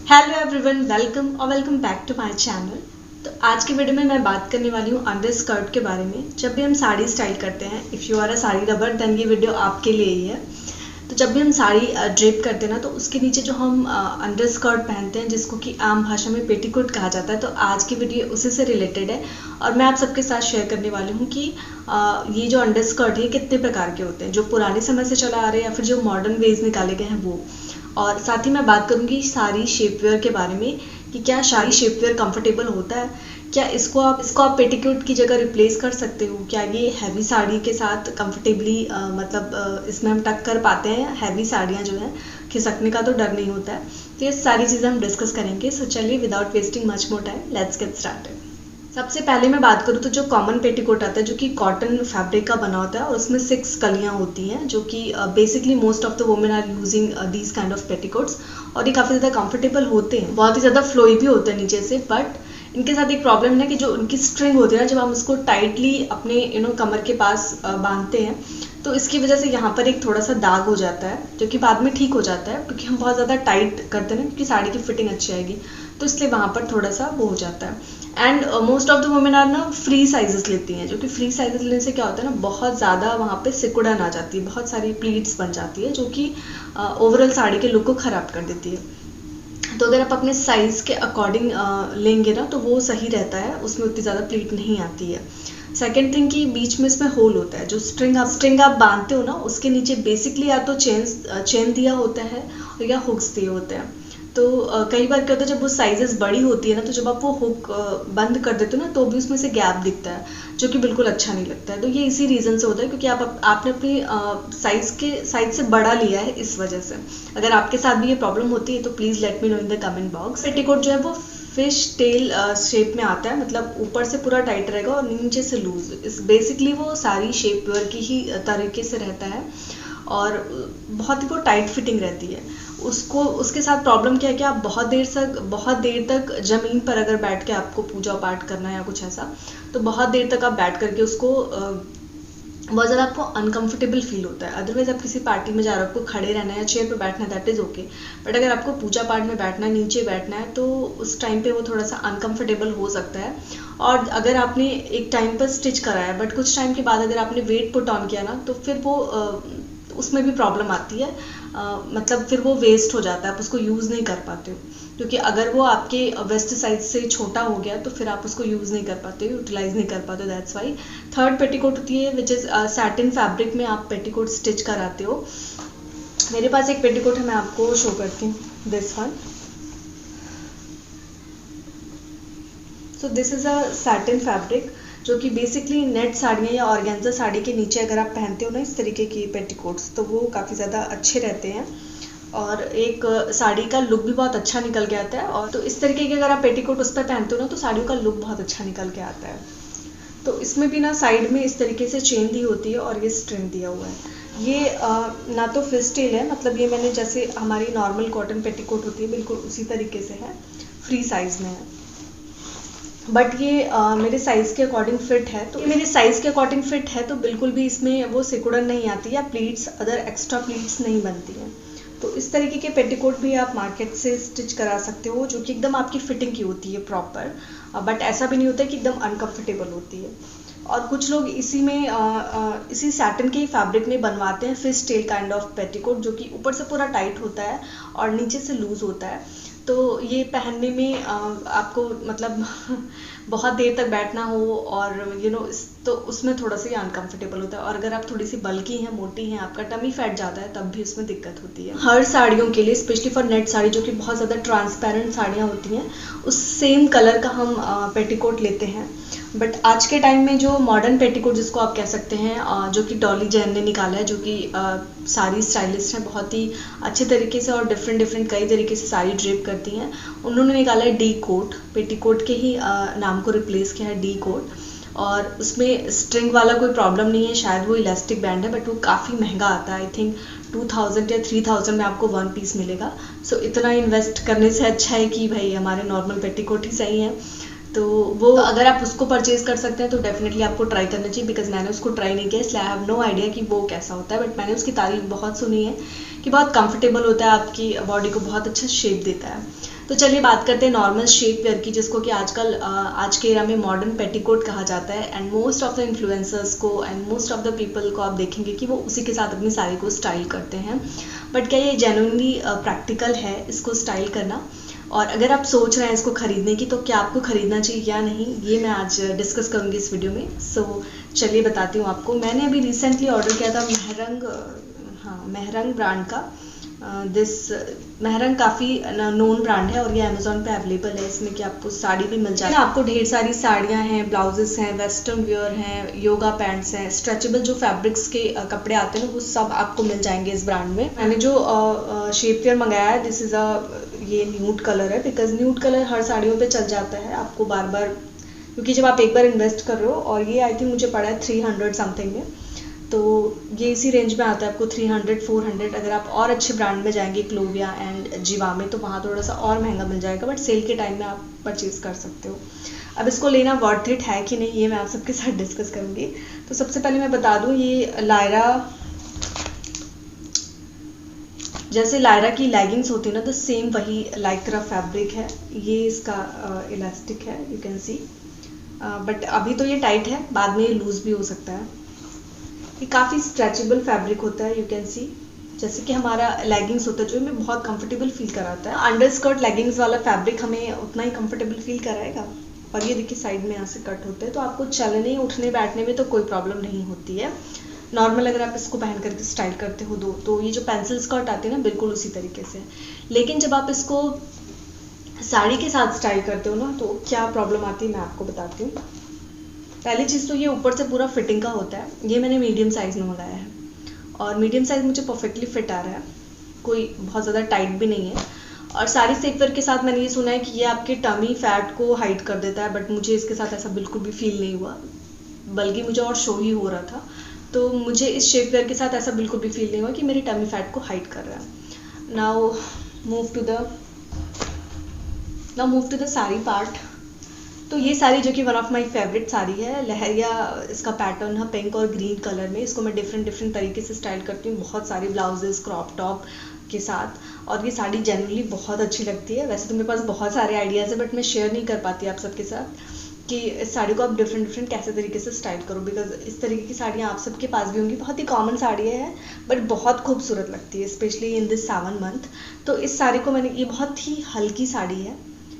Hello everyone, welcome back to my channel. तो आज की वीडियो में मैं बात करने वाली हूँ अंडर स्कर्ट के बारे में। जब भी हम साड़ी स्टाइल करते हैं, if you are a sari lover then ये वीडियो आपके लिए ही है। तो जब भी हम साड़ी ड्रेप करते हैं ना, तो उसके नीचे जो हम अंडर स्कर्ट पहनते हैं, जिसको कि आम भाषा में पेटीकोट कहा जाता है, तो आज की वीडियो उसी से रिलेटेड है। और मैं आप सबके साथ शेयर करने वाली हूँ कि ये जो अंडर स्कर्ट है कितने प्रकार के होते हैं, जो पुराने समय से चला आ रहे हैं या फिर जो मॉडर्न वेज निकाले गए हैं वो। और साथ ही मैं बात करूंगी सारी शेपवेयर के बारे में कि क्या सारी शेपवेयर कंफर्टेबल होता है, क्या इसको आप पेटीकोट की जगह रिप्लेस कर सकते हो, क्या ये हैवी साड़ी के साथ कंफर्टेबली इसमें हम टक कर पाते हैं। हैवी साड़ियाँ जो हैं खिसकने का तो डर नहीं होता है। तो ये सारी चीज़ें हम डिस्कस करेंगे। सो चलिए without wasting much more time let's get started. सबसे पहले मैं बात करूँ तो जो कॉमन पेटीकोट आता है, जो कि कॉटन फैब्रिक का बना होता है और उसमें 6 कलियाँ होती हैं, जो कि basically most of the women are using these kind of petticoats. और ये काफ़ी ज़्यादा कंफर्टेबल होते हैं, बहुत ही ज़्यादा फ्लोई भी होते हैं नीचे से। बट इनके साथ एक प्रॉब्लम है कि जो उनकी स्ट्रिंग होती है ना, जब हम उसको टाइटली अपने कमर के पास बांधते हैं, तो इसकी वजह से यहाँ पर एक थोड़ा सा दाग हो जाता है, जो कि बाद में ठीक हो जाता है क्योंकि हम बहुत ज़्यादा टाइट करते हैं ना, क्योंकि साड़ी की फिटिंग अच्छी आएगी, तो इसलिए वहाँ पर थोड़ा सा वो हो जाता है। And most of the women are ना फ्री साइजेस लेती हैं, जो कि फ्री साइजेस लेने से क्या होता है ना, बहुत ज़्यादा वहाँ पे सिकुड़न आ जाती है, बहुत सारी प्लीट्स बन जाती है, जो कि ओवरऑल साड़ी के लुक को ख़राब कर देती है। तो अगर आप अपने साइज़ के अकॉर्डिंग लेंगे ना, तो वो सही रहता है, उसमें उतनी ज़्यादा प्लीट नहीं आती है। सेकेंड थिंग कि बीच में इसमें होल होता है, जो स्ट्रिंग आप बांधते हो ना, उसके नीचे बेसिकली या तो चेन दिया होता है या हुक्स दिए होते हैं। तो कई बार क्या होता है, जब वो साइजेस बड़ी होती है ना, तो जब आप वो हुक बंद कर देते हो ना, तो भी उसमें से गैप दिखता है, जो कि बिल्कुल अच्छा नहीं लगता है। तो ये इसी रीज़न से होता है, क्योंकि आपने अपनी साइज से बड़ा लिया है, इस वजह से। अगर आपके साथ भी ये प्रॉब्लम होती है तो please let me know in the comment box. Petticoat जो है वो फिश टेल शेप में आता है, मतलब ऊपर से पूरा टाइट रहेगा और नीचे से लूज। इस बेसिकली वो सारी शेपवेयर की ही तरीके से रहता है और बहुत ही वो टाइट फिटिंग रहती है। उसके साथ प्रॉब्लम क्या है कि आप बहुत देर तक ज़मीन पर अगर बैठ के आपको पूजा पाठ करना है या कुछ ऐसा, तो बहुत देर तक आप बैठ करके उसको बहुत ज़्यादा आपको अनकंफर्टेबल फील होता है। अदरवाइज आप किसी पार्टी में जा रहे हो, आपको खड़े रहना है या चेयर पे बैठना है, दैट इज़ ओके। बट अगर आपको पूजा पाठ में बैठना है, नीचे बैठना है, तो उस टाइम पे वो थोड़ा सा अनकंफर्टेबल हो सकता है। और अगर आपने एक टाइम पर स्टिच कराया, बट कुछ टाइम के बाद अगर आपने वेट पुट ऑन किया ना, तो फिर वो उसमें भी प्रॉब्लम आती है। मतलब फिर वो वेस्ट हो जाता है, आप उसको यूज़ नहीं कर पाते हो, क्योंकि अगर वो आपके वेस्ट साइज से छोटा हो गया तो फिर आप उसको यूज़ नहीं कर पाते हो, यूटिलाइज नहीं कर पाते हो। दैट्स वाई थर्ड पेटीकोट होती है, विच इज़ सैटिन फैब्रिक में आप पेटीकोट स्टिच कराते हो। मेरे पास एक पेटीकोट है, मैं आपको शो करती हूँ, this one. So this is a satin fabric, जो कि बेसिकली नेट साड़ियाँ या ऑर्गेन्जा साड़ी के नीचे अगर आप पहनते हो ना इस तरीके की पेटीकोट्स, तो वो काफ़ी ज़्यादा अच्छे रहते हैं और एक साड़ी का लुक भी बहुत अच्छा निकल के आता है। और तो इस तरीके के अगर आप पेटीकोट उस पर पहनते हो ना, तो साड़ियों का लुक बहुत अच्छा निकल के आता है। तो इसमें भी ना साइड में इस तरीके से चेन दी होती है और ये स्ट्रिंग दिया हुआ है। ये ना तो फिस्टेल है, मतलब ये मैंने जैसे हमारी नॉर्मल कॉटन पेटीकोट होती है बिल्कुल उसी तरीके से है, फ्री साइज़ में है। बट ये मेरे साइज़ के अकॉर्डिंग फिट है, तो मेरे साइज़ के अकॉर्डिंग फिट है, तो बिल्कुल भी इसमें वो सिकुड़न नहीं आती या प्लीट्स अदर एक्स्ट्रा प्लीट्स नहीं बनती हैं। तो इस तरीके के पेटीकोट भी आप मार्केट से स्टिच करा सकते हो, जो कि एकदम आपकी फिटिंग की होती है प्रॉपर। बट ऐसा भी नहीं होता है कि एकदम अनकंफर्टेबल होती है। और कुछ लोग इसी सैटिन के ही फैब्रिक में बनवाते हैं fish tail kind of petticoat, जो कि ऊपर से पूरा टाइट होता है और नीचे से लूज होता है। तो ये पहनने में आपको मतलब बहुत देर तक बैठना हो और तो उसमें थोड़ा सा ये अनकंफर्टेबल होता है। और अगर आप थोड़ी सी बल्की हैं, मोटी हैं, आपका टमी फैट ज़्यादा है, तब भी उसमें दिक्कत होती है। हर साड़ियों के लिए, स्पेशली फॉर नेट साड़ी, जो कि बहुत ज़्यादा ट्रांसपेरेंट साड़ियाँ होती हैं, उस सेम कलर का हम पेटीकोट लेते हैं। बट आज के टाइम में जो मॉडर्न पेटीकोट जिसको आप कह सकते हैं, जो कि डॉली जैन ने निकाला है, जो कि सारी स्टाइलिस्ट हैं, बहुत ही अच्छे तरीके से और डिफरेंट कई तरीके से साड़ी ड्रेप करती हैं, उन्होंने निकाला है डी कोट। पेटीकोट के ही नाम को रिप्लेस किया है डी कोट। और उसमें स्ट्रिंग वाला कोई प्रॉब्लम नहीं है, शायद वो इलास्टिक बैंड है, बट वो काफ़ी महंगा आता है। आई थिंक 2000 या 3000 में आपको 1 पीस मिलेगा। सो इतना इन्वेस्ट करने से अच्छा है कि भाई हमारे नॉर्मल पेटीकोट ही सही है। तो वो अगर आप उसको परचेज कर सकते हैं तो डेफिनेटली आपको ट्राई करना चाहिए, बिकॉज मैंने उसको ट्राई नहीं किया, इसलिए आई हैव नो आइडिया कि वो कैसा होता है। बट मैंने उसकी तारीफ बहुत सुनी है कि बहुत कंफर्टेबल होता है, आपकी बॉडी को बहुत अच्छा शेप देता है। तो चलिए बात करते हैं नॉर्मल शेप वेयर की, जिसको कि आजकल आज के एरा में मॉडर्न पेटीकोट कहा जाता है। And most of the influencers को and most of the people को आप देखेंगे कि वो उसी के साथ अपनी साड़ी को स्टाइल करते हैं। बट क्या ये जेन्युइनली प्रैक्टिकल है इसको स्टाइल करना? और अगर आप सोच रहे हैं इसको खरीदने की, तो क्या आपको खरीदना चाहिए या नहीं, ये मैं आज डिस्कस करूँगी इस वीडियो में। सो चलिए बताती हूँ आपको। मैंने अभी रिसेंटली ऑर्डर किया था मेहरंग ब्रांड का। मेहरंग काफ़ी नोन ब्रांड है और ये अमेजोन पे अवेलेबल है। इसमें कि आपको साड़ी भी मिल जाती है, आपको ढेर सारी साड़ियाँ हैं, ब्लाउजेस हैं, वेस्टर्न वियर हैं, योगा पैंट्स हैं, स्ट्रेचेबल जो फैब्रिक्स के कपड़े आते हैं ना, वो सब आपको मिल जाएंगे इस ब्रांड में। मैंने जो शेप वेयर मंगाया है, दिस इज़ ये न्यूड कलर है, बिकॉज न्यूड कलर हर साड़ियों पे चल जाता है आपको बार बार, क्योंकि जब आप एक बार इन्वेस्ट कर रहे हो। और ये आई थिंक मुझे पड़ा है 300 समथिंग में, तो ये इसी रेंज में आता है आपको 300-400। अगर आप और अच्छे ब्रांड में जाएंगे, क्लोविया एंड जिवा में, तो वहाँ थोड़ा सा और महंगा मिल जाएगा, बट सेल के टाइम में आप परचेज़ कर सकते हो। अब इसको लेना वर्थ इट है कि नहीं, ये मैं आप सबके साथ डिस्कस करूँगी। तो सबसे पहले मैं बता दूँ, ये लायरा, जैसे लायरा की लेगिंग्स होती है ना, तो सेम वही लाइक्रा फैब्रिक है। ये इसका इलास्टिक है, यू कैन सी, बट अभी तो ये टाइट है, बाद में ये लूज भी हो सकता है। ये काफ़ी स्ट्रेचेबल फैब्रिक होता है, यू कैन सी, जैसे कि हमारा लेगिंग्स होता है जो हमें बहुत कंफर्टेबल फील कराता है। अंडर स्कर्ट लेगिंग्स वाला फैब्रिक हमें उतना ही कंफर्टेबल फील कराएगा। और ये देखिए साइड में यहाँ से कट होते हैं, तो आपको चलने उठने बैठने में तो कोई प्रॉब्लम नहीं होती है। नॉर्मल अगर आप इसको पहन करके स्टाइल करते हो तो ये जो पेंसिल स्कर्ट आती है ना, बिल्कुल उसी तरीके से। लेकिन जब आप इसको साड़ी के साथ स्टाइल करते हो ना, तो क्या प्रॉब्लम आती है मैं आपको बताती हूँ। पहली चीज़ तो ये ऊपर से पूरा फिटिंग का होता है। ये मैंने मीडियम साइज़ में मंगाया है और मीडियम साइज़ मुझे परफेक्टली फिट आ रहा है, कोई बहुत ज़्यादा टाइट भी नहीं है। और सारी शेपवेयर के साथ मैंने ये सुना है कि ये आपके टमी फैट को हाइड कर देता है, बट मुझे इसके साथ ऐसा बिल्कुल भी फील नहीं हुआ, बल्कि मुझे और शो ही हो रहा था। तो मुझे इस शेपवेयर के साथ ऐसा बिल्कुल भी फील नहीं हुआ कि मेरी टमी फैट को हाइड कर रहा है। Now move to the sari part. तो ये साड़ी जो कि one of my favourite sari है, लहरिया इसका पैटर्न है, पिंक और ग्रीन कलर में। इसको मैं डिफरेंट तरीके से स्टाइल करती हूँ, बहुत सारे ब्लाउजेस, क्रॉप टॉप के साथ। और ये साड़ी जनरली बहुत अच्छी लगती है। वैसे तो मेरे पास बहुत सारे आइडियाज़ है, बट मैं शेयर नहीं कर पाती आप सबके साथ कि इस साड़ी को आप डिफरेंट कैसे तरीके से स्टाइल करो, बिकॉज इस तरीके की साड़ियाँ आप सबके पास भी होंगी। बहुत ही कॉमन साड़ी है, बट बहुत खूबसूरत लगती है, specially in this Sawan month. तो इस साड़ी को ये बहुत ही हल्की साड़ी है,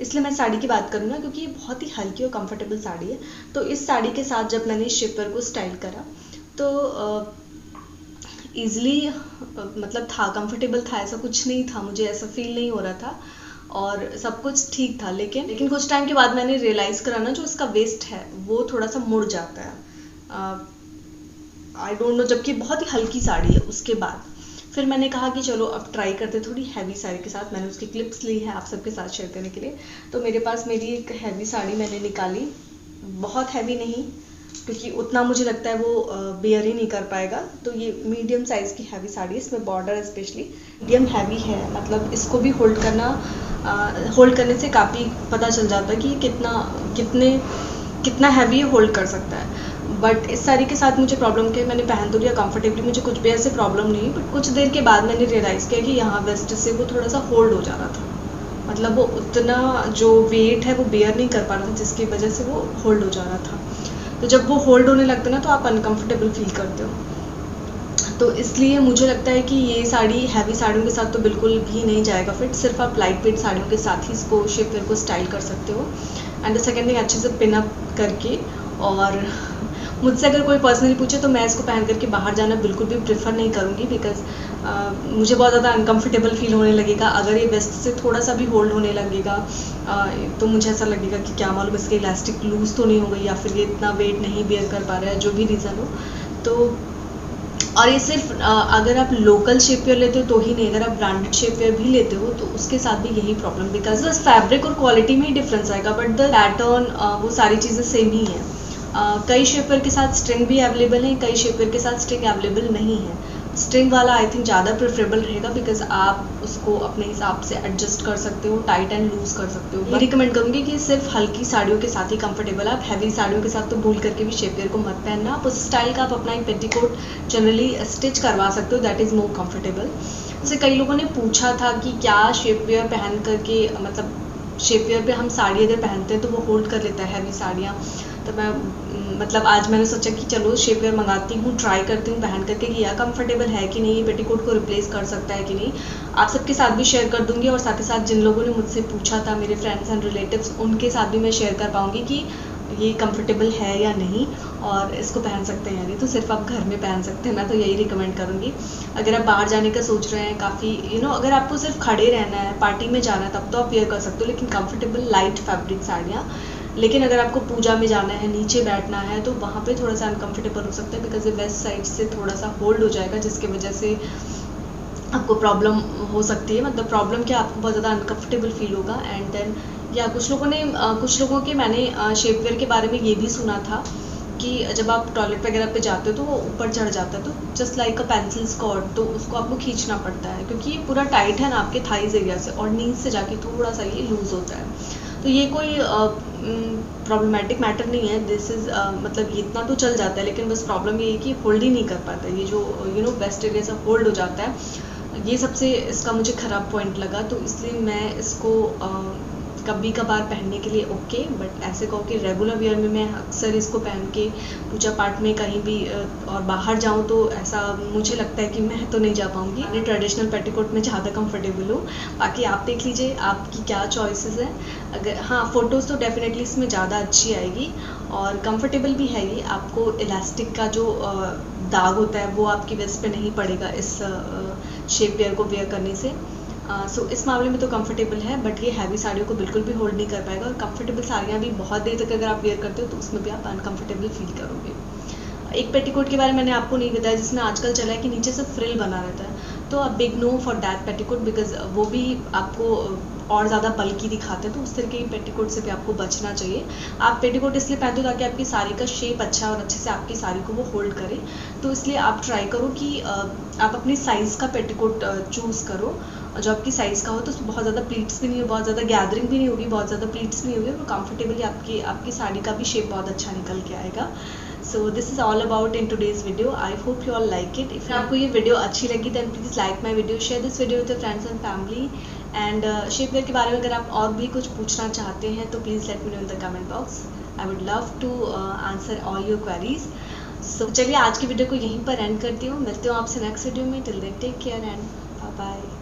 इसलिए मैं साड़ी की बात करूँ ना, क्योंकि ये बहुत ही हल्की और कंफर्टेबल साड़ी है। तो इस साड़ी के साथ जब मैंने इस शेपवेयर को स्टाइल करा, तो ईज़िली मतलब था, कंफर्टेबल था, ऐसा कुछ नहीं था, मुझे ऐसा फील नहीं हो रहा था और सब कुछ ठीक था। लेकिन कुछ टाइम के बाद मैंने रियलाइज़ करा ना, जो इसका वेस्ट है वो थोड़ा सा मुड़ जाता है। आई डोंट नो, जबकि बहुत ही हल्की साड़ी है। उसके बाद फिर मैंने कहा कि चलो अब ट्राई करते थोड़ी हैवी साड़ी के साथ। मैंने उसकी क्लिप्स ली है आप सबके साथ शेयर करने के लिए। तो मेरे पास मेरी एक हैवी साड़ी मैंने निकाली, बहुत हैवी नहीं, क्योंकि उतना मुझे लगता है वो बेयर ही नहीं कर पाएगा। तो ये मीडियम साइज़ की हैवी साड़ी है, इसमें बॉर्डर स्पेशली मीडियम हैवी है, मतलब इसको भी होल्ड करने से काफ़ी पता चल जाता है कि कितना हैवी होल्ड कर सकता है। बट इस साड़ी के साथ मुझे प्रॉब्लम क्या है, मैंने पहन तो लिया कंफर्टेबली, मुझे कुछ भी ऐसे प्रॉब्लम नहीं, बट कुछ देर के बाद मैंने रियलाइज़ किया कि यहाँ वेस्ट से वो थोड़ा सा होल्ड हो जा रहा था, मतलब वो उतना जो वेट है वो बेयर नहीं कर पा रहा था, जिसकी वजह से वो होल्ड हो जा रहा था। तो जब वो होल्ड होने लगता है ना, तो आप अनकंफर्टेबल फील करते हो। तो इसलिए मुझे लगता है कि ये साड़ी हैवी साड़ियों के साथ तो बिल्कुल भी नहीं जाएगा फिट। सिर्फ आप लाइट वेट साड़ियों के साथ ही इसको शेपवेयर को स्टाइल कर सकते हो। एंड द सेकेंड थिंग, अच्छे से पिन अप करके। और मुझसे अगर कोई पर्सनली पूछे तो मैं इसको पहन करके बाहर जाना बिल्कुल भी प्रेफर नहीं करूँगी, बिकॉज मुझे बहुत ज़्यादा अनकंफर्टेबल फील होने लगेगा। अगर ये वेस्ट से थोड़ा सा भी होल्ड होने लगेगा तो मुझे ऐसा लगेगा कि क्या मालूम इसके इलास्टिक लूज़ तो नहीं हो गई, या फिर ये इतना वेट नहीं बेयर कर पा रहा है, जो भी रीज़न हो। तो और ये सिर्फ अगर आप लोकल शेपवेयर लेते हो तो ही नहीं, अगर आप ब्रांडेड शेपवेयर भी लेते हो तो उसके साथ भी यही प्रॉब्लम, बिकॉज बस फैब्रिक और क्वालिटी में ही डिफरेंस आएगा, बट द पैटर्न वो सारी चीज़ें सेम ही हैं। कई शेपवेयर के साथ स्ट्रिंग भी अवेलेबल है, कई शेपवेयर के साथ स्ट्रिंग अवेलेबल नहीं है। स्ट्रिंग वाला आई थिंक ज़्यादा प्रेफरेबल रहेगा, बिकॉज आप उसको अपने हिसाब से एडजस्ट कर सकते हो, टाइट एंड लूज कर सकते हो। मैं रिकमेंड करूँगी कि सिर्फ हल्की साड़ियों के साथ ही कंफर्टेबल। आप हैवी साड़ियों के साथ तो भूल करके भी शेप वेयर को मत पहनना। आप उस स्टाइल का आप अपना एक पेटीकोट जनरली स्टिच करवा सकते हो, दैट इज़ मोर कम्फर्टेबल। जैसे कई लोगों ने पूछा था कि क्या शेप वेयर पहन करके, मतलब शेप वेयर पे हम साड़ी अगर पहनते हैं तो वो होल्ड कर लेता है हैवी साड़ियाँ। तो मैं मतलब आज मैंने सोचा कि चलो शेप वेयर मंगाती हूँ, ट्राई करती हूँ पहन करके कि यह कंफर्टेबल है कि नहीं, ये पेटीकोट को रिप्लेस कर सकता है कि नहीं। आप सबके साथ भी शेयर कर दूँगी, और साथ ही साथ जिन लोगों ने मुझसे पूछा था, मेरे फ्रेंड्स एंड रिलेटिव्स, उनके साथ भी मैं शेयर कर पाऊँगी कि ये कंफर्टेबल है या नहीं, और इसको पहन सकते हैं या नहीं। तो सिर्फ आप घर में पहन सकते हैं, मैं तो यही रिकमेंड करूँगी। अगर आप बाहर जाने का सोच रहे हैं, काफ़ी अगर आपको सिर्फ खड़े रहना है, पार्टी में जाना है, तब तो आप वेयर कर सकते हो, लेकिन कंफर्टेबल लाइट फैब्रिक साड़ियाँ। लेकिन अगर आपको पूजा में जाना है, नीचे बैठना है, तो वहाँ पे थोड़ा सा अनकंफर्टेबल हो सकता है, बिकॉज ये वेस्ट साइड से थोड़ा सा होल्ड हो जाएगा, जिसकी वजह से आपको प्रॉब्लम हो सकती है। मतलब प्रॉब्लम क्या, आपको बहुत ज़्यादा अनकंफर्टेबल फील होगा। एंड देन या कुछ लोगों के मैंने शेप वेयर के बारे में ये भी सुना था कि जब आप टॉयलेट वगैरह पे जाते हो तो वो ऊपर चढ़ जाता है, तो just like a pencil skirt, तो उसको आपको खींचना पड़ता है, क्योंकि ये पूरा टाइट है ना आपके थाइज एरिया से, और नीज से जाके थोड़ा सा ये लूज़ होता है। तो ये कोई प्रॉब्लमेटिक मैटर नहीं है, दिस इज़ मतलब ये इतना तो चल जाता है, लेकिन बस प्रॉब्लम ये है कि होल्ड ही नहीं कर पाता, ये जो वेस्ट एरिया से होल्ड हो जाता है, ये सबसे इसका मुझे ख़राब पॉइंट लगा। तो इसलिए मैं इसको कभी कभार पहनने के लिए ओके, बट ऐसे कहो कि रेगुलर वियर में मैं अक्सर इसको पहन के पूजा पाठ में कहीं भी और बाहर जाऊँ तो ऐसा मुझे लगता है कि मैं तो नहीं जा पाऊँगी। मैं ट्रेडिशनल पेटीकोट में ज़्यादा कंफर्टेबल हूँ। बाकी आप देख लीजिए आपकी क्या चॉइसेस हैं। अगर हाँ, फ़ोटोज़ तो डेफिनेटली इसमें ज़्यादा अच्छी आएगी, और कंफर्टेबल भी है ये। आपको इलास्टिक का जो दाग होता है वो आपकी वेस्ट पे नहीं पड़ेगा इस शेप वेयर को वेयर करने से। सो इस मामले में तो कंफर्टेबल है, बट ये हैवी साड़ियों को बिल्कुल भी होल्ड नहीं कर पाएगा। और कंफर्टेबल साड़ियाँ भी बहुत देर तक अगर आप वेयर करते हो तो उसमें भी आप अनकंफर्टेबल फील करोगे। एक पेटीकोट के बारे में मैंने आपको नहीं बताया, जिसमें आजकल चला है कि नीचे से फ्रिल बना रहता है, तो अब big no for that petticoat, because वो भी आपको और ज़्यादा बल्की दिखाते हैं, तो उस तरह के पेटीकोट से भी आपको बचना चाहिए। आप पेटीकोट इसलिए पहनते हो ताकि आपकी साड़ी का शेप अच्छा और अच्छे से आपकी साड़ी को वो होल्ड करे, तो इसलिए आप ट्राई करो कि आप अपनी साइज़ का पेटीकोट चूज़ करो, जो आपकी साइज़ का हो, तो उसमें बहुत ज़्यादा प्लीट्स भी नहीं हो, बहुत ज़्यादा गैदरिंग भी नहीं होगी, बहुत ज़्यादा प्लीट्स भी नहीं होगी, और कंफर्टेबली आपकी साड़ी का भी शेप बहुत अच्छा निकल के आएगा। So this is all about in today's video. I hope you all like it. If आपको ये वीडियो अच्छी लगी then please like my video, share this video with your friends and family. And shapewear के बारे में अगर आप और भी कुछ पूछना चाहते हैं तो please let me know in the comment box. I would love to answer all your queries. So चलिए आज की वीडियो को यहीं पर एंड करती हूँ। मिलती हूँ आपसे नेक्स्ट वीडियो में। Till then take care and bye bye.